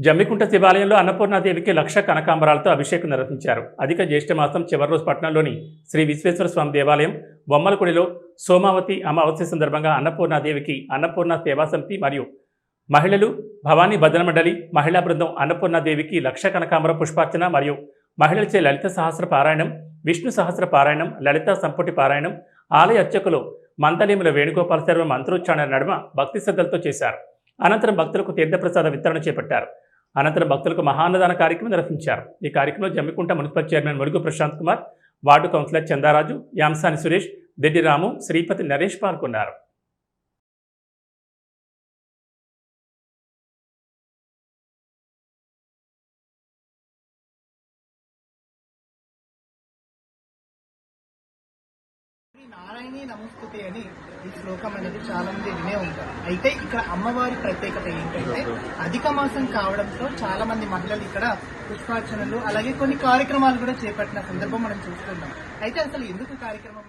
జమ్మికుంట శివాలయంలో అన్నపూర్ణాదేవికి లక్ష కనకాంబరాలతో అభిషేకం నిర్వహించారు. అధిక జ్యేష్ఠమాసం చివరి రోజు పట్టణంలోని శ్రీ విశ్వేశ్వర స్వామి దేవాలయం బొమ్మలకుడిలో సోమావతి అమావాస్య సందర్భంగా అన్నపూర్ణాదేవికి అన్నపూర్ణ సేవా సమితి మరియు మహిళలు భవానీ భజన మండలి మహిళా బృందం అన్నపూర్ణాదేవికి లక్ష కనకాంబర పుష్పార్చన మరియు మహిళలచే లలిత సహస్ర పారాయణం, విష్ణు సహస్ర పారాయణం, లలిత సంపుటి పారాయణం ఆలయ అర్చకులు మందలేముల వేణుగోపాల శర్మ మంత్రోచ్చారణ నడుమ భక్తి శ్రద్ధలతో చేశారు. అనంతరం భక్తులకు తీర్థప్రసాద వితరణ చేపట్టారు. అనంతరం భక్తులకు మహాన్నదాన కార్యక్రమం నిర్వహించారు. ఈ కార్యక్రమంలో Jammikunta municipal chairman Mulugu Prashanth Kumar, ward councillor Chandaraju, Yamsani Suresh, Deddi Ramu, Sripathi Naresh పాల్గొన్నారు. నారాయణి నమస్తుతే అని ఈ శ్లోకం అనేది చాలా మంది వినే ఉంటారు. అయితే ఇక్కడ అమ్మవారి ప్రత్యేకత ఏంటంటే అధిక మాసం కావడంతో చాలా మంది మహిళలు ఇక్కడ పుష్పార్చనలు అలాగే కొన్ని కార్యక్రమాలు కూడా చేపట్టిన సందర్భం మనం చూస్తున్నాం. అయితే అసలు ఎందుకు కార్యక్రమం